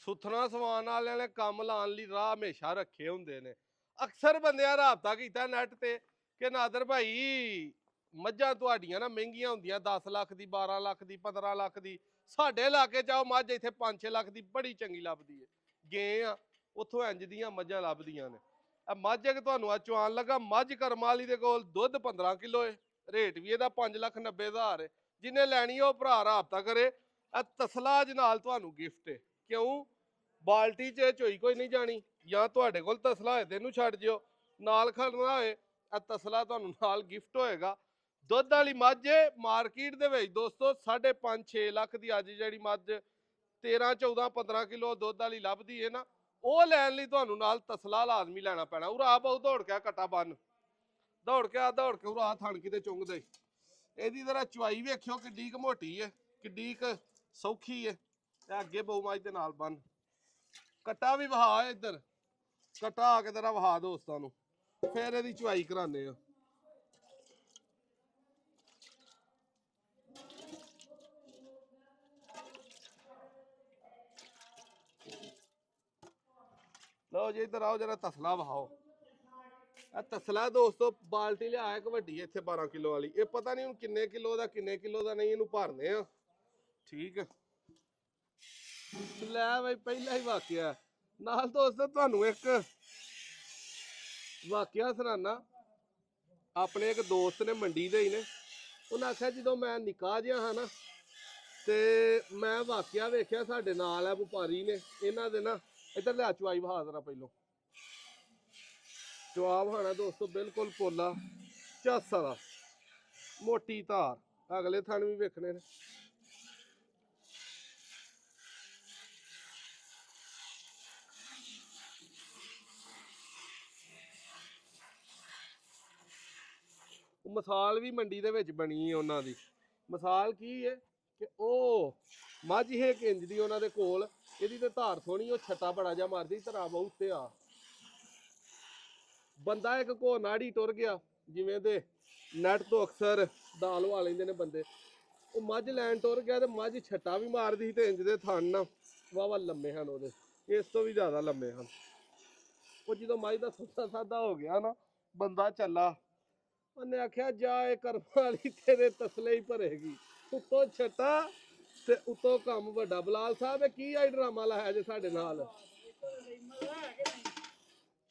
ਸੁਥਰਾ ਸਮਾਨ ਵਾਲਿਆਂ ਨੇ ਕੰਮ ਲਾਉਣ ਲਈ ਰਾਹ ਹਮੇਸ਼ਾ ਰੱਖੇ ਹੁੰਦੇ ਨੇ। ਅਕਸਰ ਬੰਦਿਆਂ ਰਾਬਤਾ ਕੀਤਾ ਨੈਟ ਤੇ ਕਿ ਨਾਦਰ ਭਾਈ ਮੱਝਾਂ ਤੁਹਾਡੀਆਂ ਨਾ ਮਹਿੰਗੀਆਂ ਹੁੰਦੀਆਂ 10 ਲੱਖ ਦੀ 12 ਲੱਖ ਦੀ 15 ਲੱਖ ਦੀ। ਸਾਡੇ ਇਲਾਕੇ 'ਚ ਆਓ ਮੱਝ ਇੱਥੇ 5-6 ਲੱਖ ਦੀ ਬੜੀ ਚੰਗੀ ਲੱਭਦੀ ਹੈ। ਗਏ ਆ ਉੱਥੋਂ ਇੰਜ ਦੀਆਂ ਮੱਝਾਂ ਲੱਭਦੀਆਂ ਨੇ। ਆ ਮੱਝ ਇੱਕ ਤੁਹਾਨੂੰ ਆ ਚਵਾਨ ਲੱਗਾ, ਮੱਝ ਕਰਮ ਵਾਲੀ ਦੇ ਕੋਲ ਦੁੱਧ 15 ਕਿਲੋ ਹੈ, ਰੇਟ ਵੀ ਇਹਦਾ 5,90,000 ਹੈ। ਜਿਹਨੇ ਲੈਣੀ ਉਹ ਭਰਾ ਰਾਬਤਾ ਕਰੇ। ਇਹ ਤਸਲਾ ਅੱਜ ਨਾਲ ਤੁਹਾਨੂੰ ਗਿਫਟ ਹੈ। ਕਿਉਂ? ਬਾਲਟੀ 'ਚ ਝੋਈ ਕੋਈ ਨਹੀਂ ਜਾਣੀ, ਜਾਂ ਤੁਹਾਡੇ ਕੋਲ ਤਸਲਾ ਹੋਏ ਤੇ ਇਹਨੂੰ ਛੱਡ ਜਿਓ, ਨਾਲ ਖੜਨਾ ਹੋਏ ਇਹ ਤਸਲਾ ਤੁਹਾਨੂੰ ਨਾਲ ਗਿਫਟ ਹੋਏਗਾ। ਦੁੱਧ ਵਾਲੀ ਮੱਝ ਮਾਰਕੀਟ ਦੇ ਵਿੱਚ ਦੋਸਤੋ 5.5-6 ਲੱਖ ਦੀ ਅੱਜ ਜਿਹੜੀ ਮੱਝ 13-14-15 ਕਿਲੋ ਦੁੱਧ ਵਾਲੀ ਲੱਭਦੀ ਹੈ ਨਾ, ਉਹ ਲੈਣ ਲਈ ਤੁਹਾਨੂੰ ਨਾਲ ਤਸਲਾ ਲਾਜ਼ਮੀ ਲੈਣਾ ਪੈਣਾ। ਉਰਾ ਬਹੁ ਦੌੜ ਕੇ ਕੱਟਾ ਬੰਨ, ਦੌੜ ਕੇ ਉਰਾ ਥਣ ਕਿਤੇ ਚੁੰਗਦੇ। ਇਹਦੀ ਜ਼ਰਾ ਚਵਾਈ ਵੇਖਿਓ ਕਿੱਡੀ ਕੁ ਮੋਟੀ ਹੈ, ਕਿੱਡੀ ਕੁ ਸੌਖੀ ਹੈ। ਤੇ ਅੱਗੇ ਬਹੁ ਮੱਝ ਦੇ ਨਾਲ ਬੰਨ। ਕੱਟਾ ਵੀ ਵਹਾ ਇੱਧਰ, ਕੱਟਾ ਆ ਕੇ ਤੇਰਾ ਵਹਾ ਦੋਸਤਾਂ ਨੂੰ, ਫਿਰ ਇਹਦੀ ਚਵਾਈ ਕਰਾਉਂਦੇ ਆ। ਲਓ ਜੀ ਇੱਧਰ ਆਓ, ਜਰਾ ਤਸਲਾ ਵਹਾਓ। ਇਹ ਤਸਲਾ ਦੋਸਤੋ ਬਾਲਟੀ ਲਿਆ ਇੱਕ ਵੱਡੀ ਇੱਥੇ 12 ਕਿਲੋ ਵਾਲੀ। ਇਹ ਪਤਾ ਨਹੀਂ ਹੁਣ ਕਿੰਨੇ ਕਿਲੋ ਦਾ ਕਿੰਨੇ ਕਿਲੋ ਦਾ ਨਹੀਂ, ਇਹਨੂੰ ਭਰਨੇ ਆ। ਠੀਕ ਹੈ, ਲੈ ਬਈ ਪਹਿਲਾ ਹੀ ਵਾਕਿਆ ਨਾਲ ਦੋਸਤੋ ਤੁਹਾਨੂੰ ਇੱਕ ਵਾਕਿਆ ਸੁਣਾਨਾ। ਆਪਣੇ ਇੱਕ ਦੋਸਤ ਨੇ ਮੰਡੀ ਦੇ ਹੀ ਨੇ, ਉਹਨਾਂ ਆਖਿਆ ਜਦੋਂ ਮੈਂ ਨਿੱਕਾ ਜਿਹਾ ਹਾਂ ਨਾ ਤੇ ਮੈਂ ਵਾਕਿਆ ਵੇਖਿਆ ਸਾਡੇ ਨਾਲ ਆ ਵਪਾਰੀ ਨੇ, ਇਹਨਾਂ ਦੇ ਨਾ ਇੱਧਰ ਲਿਆ ਚਵਾਈ ਵਹਾ ਜ਼ਰਾ ਪਹਿਲੋਂ। ਜਵਾਬ ਹਾਣਾ ਦੋਸਤੋ ਬਿਲਕੁਲ ਪੋਲਾ ਝੱਸ ਵਾਲਾ, ਮੋਟੀ ਧਾਰ, ਅਗਲੇ ਥਣ ਵੀ ਵੇਖਣੇ ਨੇ। ਮਿਸਾਲ ਵੀ ਮੰਡੀ ਦੇ ਵਿੱਚ ਬਣੀ ਹੈ ਉਹਨਾਂ ਦੀ। ਮਿਸਾਲ ਕੀ ਹੈ ਕਿ ਉਹ ਮੱਝ ਹੈ ਇੰਜ ਦੀ ਉਹਨਾਂ ਦੇ ਕੋਲ, ਇਹਦੀ ਤੇ ਧਾਰ ਸੋਹਣੀ, ਉਹ ਛੱਟਾ ਬੜਾ ਜਿਹਾ ਮਾਰਦੀ ਧਰਾ ਬਹੁਤ ਉੱਤੇ ਆ। ਬੰਦਾ ਇੱਕ ਘੋ ਨਾੜੀ ਟੁਰ ਗਿਆ, ਜਿਵੇਂ ਦੇ ਨੈਟ ਤੋਂ ਅਕਸਰ ਦਾਲ ਵਾ ਲੈਂਦੇ ਨੇ ਬੰਦੇ, ਉਹ ਮੱਝ ਲੈਣ ਟੁਰ ਗਿਆ ਤੇ ਮੱਝ ਛੱਟਾ ਵੀ ਮਾਰਦੀ ਤੇ ਇੰਜ ਦੇ ਥਣ ਨਾ ਵਾਵਾ ਲੰਮੇ ਹਨ, ਉਹਦੇ ਇਸ ਤੋਂ ਵੀ ਜ਼ਿਆਦਾ ਲੰਮੇ ਹਨ। ਉਹ ਜਦੋਂ ਮੱਝ ਦਾ ਸੁੱਤਾ ਸਾਦਾ ਹੋ ਗਿਆ ਨਾ ਬੰਦਾ ਚੱਲਾ, ਉਹਨੇ ਆਖਿਆ ਜਾ ਇਹ ਕਰਮ ਵਾਲੀ ਤੇਰੇ ਤਸਲੇ ਹੀ ਭਰੇਗੀ, ਉੱਤੋਂ ਛੱਟਾ ਤੇ ਉੱਤੋਂ ਕੰਮ ਵੱਡਾ। ਬਲਾਲ ਸਾਹਿਬ ਇਹ ਕੀ ਆਈ ਡਰਾਮਾ ਲਾਇਆ ਜੇ ਸਾਡੇ ਨਾਲ?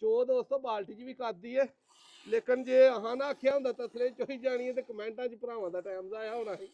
ਚੋ ਦੋਸਤੋ ਬਾਲਟੀ 'ਚ ਵੀ ਕਰਦੀ ਹੈ, ਲੇਕਿਨ ਜੇ ਆਹ ਨਾ ਆਖਿਆ ਹੁੰਦਾ ਤਸਲੇ ਚੋਈ ਜਾਣੀ ਹੈ ਤੇ ਕਮੈਂਟਾਂ 'ਚ ਭਰਾਵਾਂ ਦਾ ਟਾਈਮ ਜ਼ਾਇਆ ਹੋਣਾ ਸੀ।